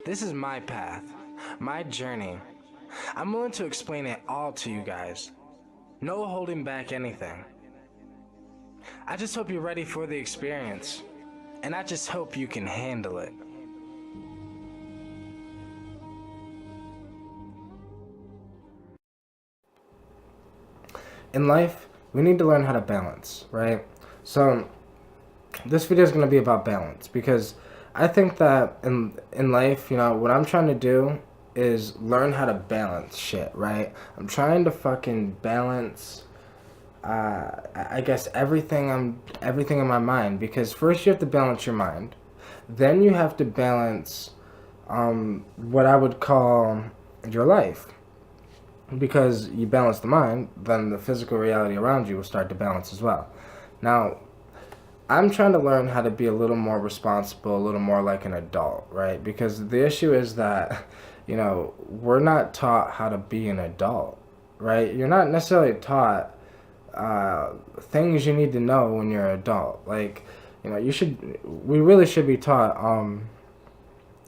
This is my path, my journey. I'm willing to explain it all to you guys. No holding back anything. I just hope you're ready for the experience, and I just hope you can handle it. In life, we need to learn how to balance, right? So, this video is going to be about balance because I think that in life, what I'm trying to do is learn how to balance shit, right? I'm trying to fucking balance I guess everything in my mind, because first you have to balance your mind, then you have to balance what I would call your life, because you balance the mind, then the physical reality around you will start to balance as well. Now, I'm trying to learn how to be a little more responsible, a little more like an adult, right? Because the issue is that, we're not taught how to be an adult, right? You're not necessarily taught things you need to know when you're an adult. Like, we really should be taught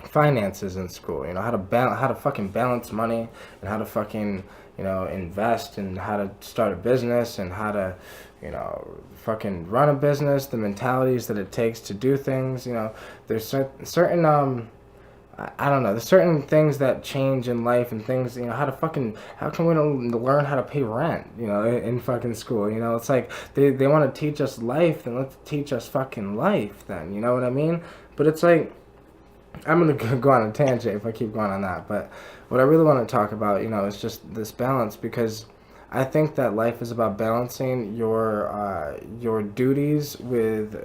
finances in school. How to fucking balance money, and how to fucking invest, and how to start a business, and how to fucking run a business. The mentalities that it takes to do things. There's certain I don't know. There's certain things that change in life, and things, how can we don't learn how to pay rent, in fucking school? It's like they want to teach us life, then let's teach us fucking life then, you know what I mean? But it's like, I'm going to go on a tangent if I keep going on that, but what I really want to talk about, is just this balance, because I think that life is about balancing your duties with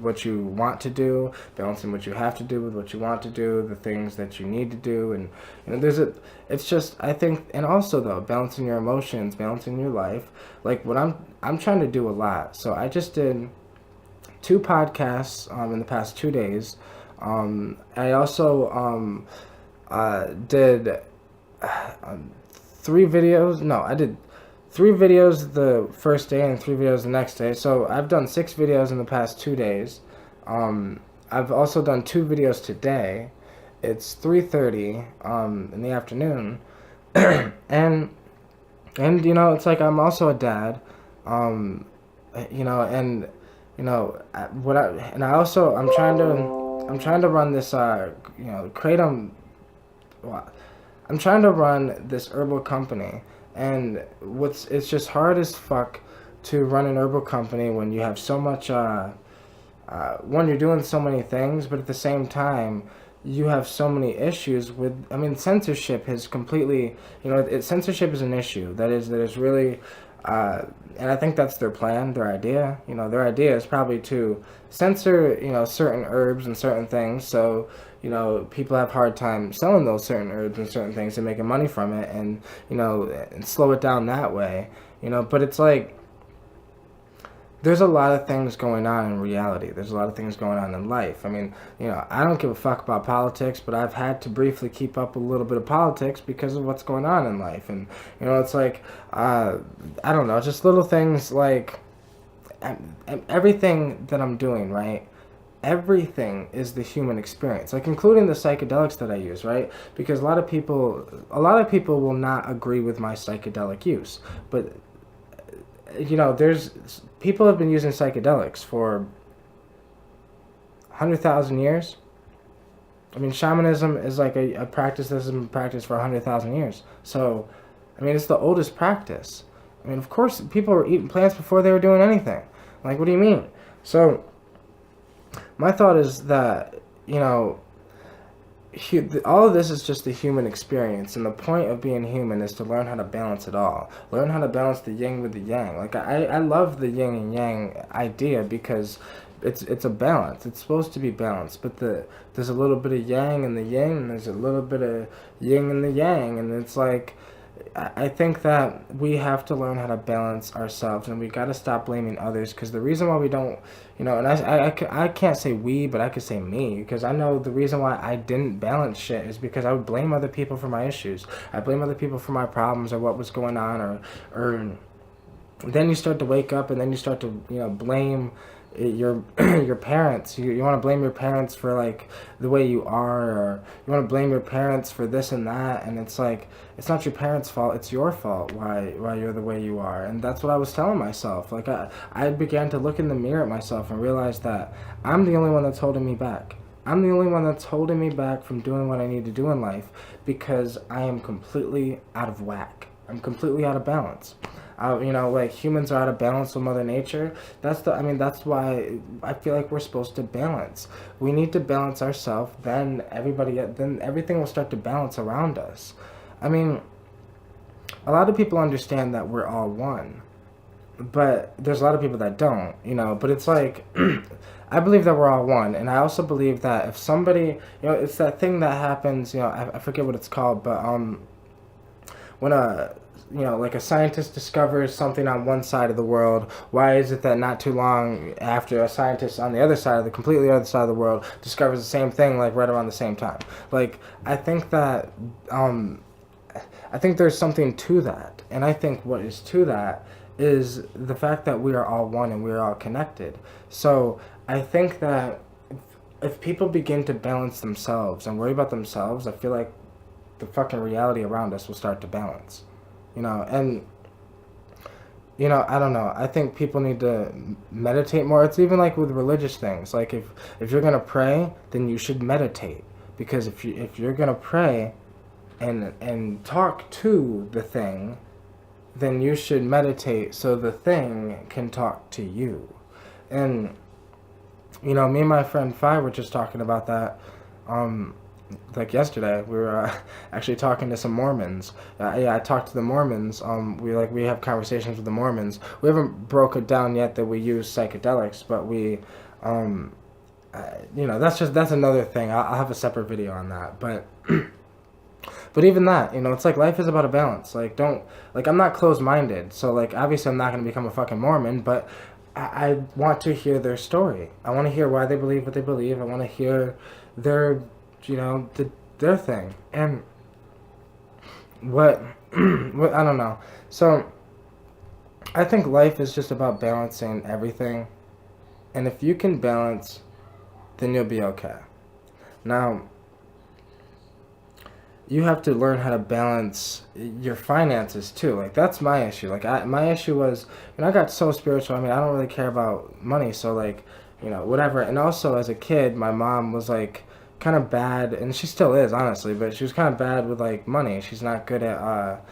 what you want to do, balancing what you have to do with what you want to do, the things that you need to do, and it's just, I think, and also though, balancing your emotions, balancing your life, like what I'm trying to do a lot. So I just did 2 podcasts in the past 2 days. I also did 3 videos. No, I did 3 videos the first day and 3 videos the next day. So I've done 6 videos in the past 2 days. I've also done 2 videos today. It's 3:30 in the afternoon, and it's like I'm also a dad. And what I and I also I'm trying to run this kratom. Well, I'm trying to run this herbal company, and it's just hard as fuck to run an herbal company when you have so much when you're doing so many things, but at the same time you have so many issues with. I mean, censorship has completely, censorship is an issue that is really, and I think that's their plan, their idea. Their idea is probably to censor, certain herbs and certain things, so people have hard time selling those certain herbs and certain things and making money from it, and and slow it down that way. But it's like, there's a lot of things going on in reality. There's a lot of things going on in life. I mean, I don't give a fuck about politics, but I've had to briefly keep up a little bit of politics because of what's going on in life. And, it's like, I don't know, just little things like everything that I'm doing, right? Everything is the human experience, like including the psychedelics that I use, right? Because a lot of people will not agree with my psychedelic use, but there's people have been using psychedelics for 100,000 years. I mean, shamanism is like a practice that's been practiced for 100,000 years. So, I mean, it's the oldest practice. I mean, of course, people were eating plants before they were doing anything. Like, what do you mean? So, my thought is that, all of this is just the human experience, and the point of being human is to learn how to balance it all. Learn how to balance the yin with the yang. Like, I love the yin and yang idea, because it's a balance. It's supposed to be balanced, but there's a little bit of yang in the yin, and there's a little bit of yin in the yang, and it's like, I think that we have to learn how to balance ourselves, and we got to stop blaming others, because the reason why we don't, and I can't say we, but I could say me, because I know the reason why I didn't balance shit is because I would blame other people for my issues. I blame other people for my problems, or what was going on, or then you start to wake up, and then you start to, blame your your parents. You want to blame your parents for like the way you are, or you want to blame your parents for this and that, and it's like it's not your parents' fault, it's your fault why you're the way you are. And that's what I was telling myself. Like I began to look in the mirror at myself and realize that I'm the only one that's holding me back. I'm the only one that's holding me back from doing what I need to do in life because I am completely out of whack. I'm completely out of balance. Like humans are out of balance with Mother Nature. That's why I feel like we're supposed to balance. We need to balance ourselves, then everything will start to balance around us. I mean, a lot of people understand that we're all one, but there's a lot of people that don't, but it's like, I believe that we're all one, and I also believe that if somebody, it's that thing that happens, I forget what it's called, but, when like a scientist discovers something on one side of the world, why is it that not too long after a scientist on the other side, the completely other side of the world, discovers the same thing, like right around the same time? Like, I think that, I think there's something to that, and I think what is to that is the fact that we are all one and we are all connected. So I think that if people begin to balance themselves and worry about themselves, I feel like the fucking reality around us will start to balance. And I don't know. I think people need to meditate more. It's even like with religious things. Like if you're gonna pray, then you should meditate, because if you're gonna pray and talk to the thing, then you should meditate so the thing can talk to you. And me and my friend Fi were just talking about that. Like yesterday, we were actually talking to some Mormons. I talked to the Mormons. We have conversations with the Mormons. We haven't broke it down yet that we use psychedelics, but we, that's another thing. I'll have a separate video on that. But, but even that, it's like life is about a balance. Like I'm not closed-minded, so like obviously I'm not gonna become a fucking Mormon, but I want to hear their story. I want to hear why they believe what they believe. I want to hear their their thing, and what I don't know. So I think life is just about balancing everything, and if you can balance, then you'll be okay. Now you have to learn how to balance your finances too. Like that's my issue. Like my issue was, I got so spiritual. I don't really care about money, so like, whatever. And also as a kid, my mom was like kind of bad, and she still is, honestly, but she was kind of bad with like money. She's not good at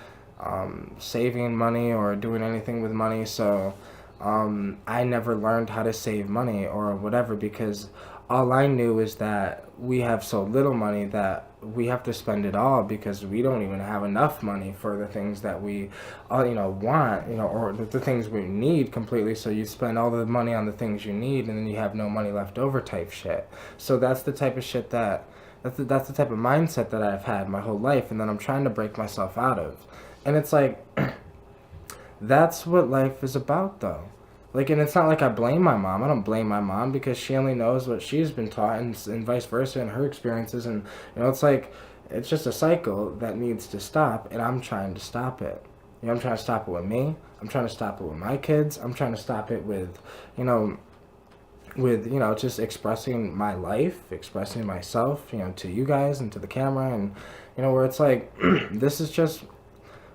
saving money or doing anything with money, so I never learned how to save money or whatever, because all I knew is that we have so little money that we have to spend it all, because we don't even have enough money for the things that we want, or the things we need completely. So you spend all the money on the things you need, and then you have no money left over type shit. So that's the type of shit that's the type of mindset that I've had my whole life, and that I'm trying to break myself out of. And it's like that's what life is about, though. Like, and it's not like I blame my mom. I don't blame my mom, because she only knows what she's been taught, and vice versa, and her experiences. And, it's like, it's just a cycle that needs to stop, and I'm trying to stop it. I'm trying to stop it with me. I'm trying to stop it with my kids. I'm trying to stop it with, just expressing my life, expressing myself, to you guys and to the camera. And, where it's like, this is just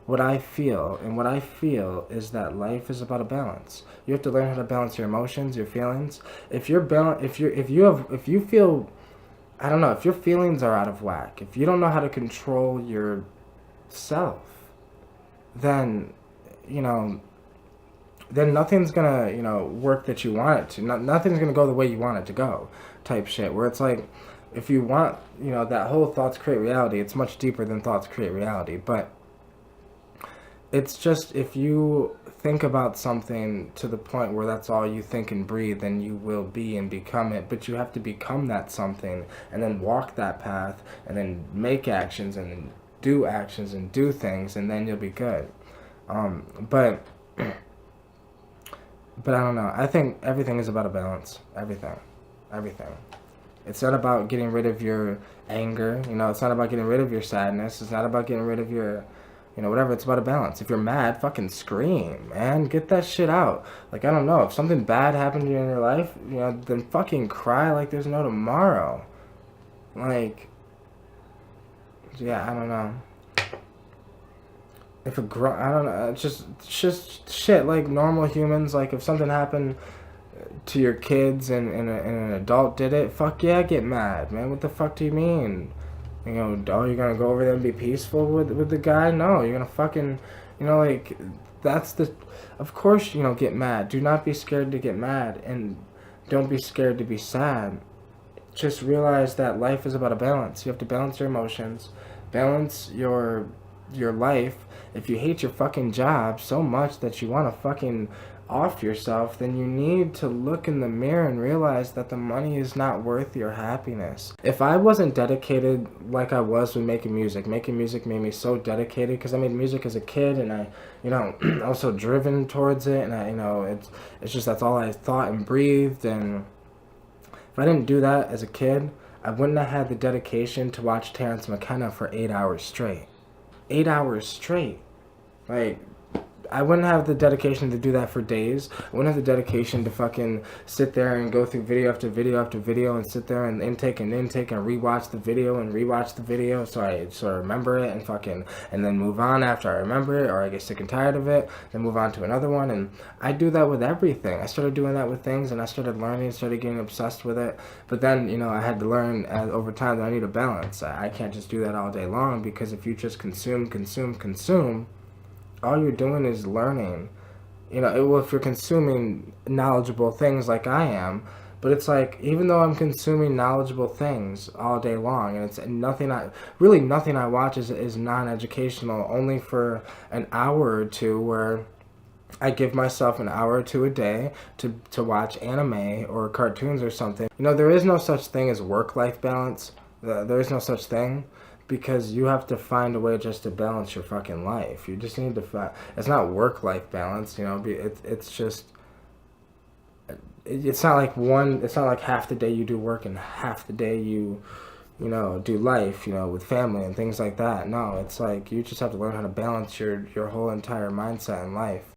what I feel, and what I feel is that life is about a balance. You have to learn how to balance your emotions, your feelings. If you feel, I don't know, if your feelings are out of whack, if you don't know how to control yourself, then nothing's gonna work that you want it to. Nothing's gonna go the way you want it to go, type shit. Where it's like, if you want, that whole thoughts create reality, it's much deeper than thoughts create reality. But it's just, if you think about something to the point where that's all you think and breathe, then you will be and become it. But you have to become that something, and then walk that path, and then make actions, and then do actions and do things, and then you'll be good. But I don't know. I think everything is about a balance. Everything. It's not about getting rid of your anger. It's not about getting rid of your sadness. It's not about getting rid of your you know, whatever. It's about a balance. If you're mad, fucking scream, man. Get that shit out. Like, I don't know. If something bad happened to you in your life, you know, then fucking cry like there's no tomorrow. Like, yeah, I don't know. If I don't know. It's just shit like normal humans. Like, if something happened to your kids and an adult did it, fuck yeah, get mad, man. What the fuck do you mean? You know, oh, you're gonna go over there and be peaceful with the guy? No, you're gonna fucking, you know, like, that's the, of course, you know, get mad. Do not be scared to get mad, and don't be scared to be sad. Just realize that life is about a balance. You have to balance your emotions, balance your life. If you hate your fucking job so much that you want to fucking off yourself, then you need to look in the mirror and realize that the money is not worth your happiness. If I wasn't dedicated like I was with making music made me so dedicated, because I made music as a kid, and I, you know, I was so driven towards it, and I, you know, it's just, that's all I thought and breathed. And if I didn't do that as a kid, I wouldn't have had the dedication to watch Terrence McKenna for 8 hours straight. 8 hours straight. Like, I wouldn't have the dedication to do that for days. I wouldn't have the dedication to fucking sit there and go through video after video after video and sit there and intake and rewatch the video so I remember it and then move on after I remember it, or I get sick and tired of it, then move on to another one. And I do that with everything. I started doing that with things, and I started learning, started getting obsessed with it. But then, you know, I had to learn over time that I need a balance. I can't just do that all day long, because if you just consume, all you're doing is learning. You know, if you're consuming knowledgeable things like I am, but it's like, even though I'm consuming knowledgeable things all day long, and it's nothing I watch is non-educational, only for an hour or two, where I give myself an hour or two a day to watch anime or cartoons or something. You know, there is no such thing as work-life balance. There is no such thing. Because you have to find a way just to balance your fucking life. You just need to find. It's not work-life balance, you know. It's just. It's not like It's not like half the day you do work and half the day you know, do life, you know, with family and things like that. No, it's like you just have to learn how to balance your whole entire mindset in life.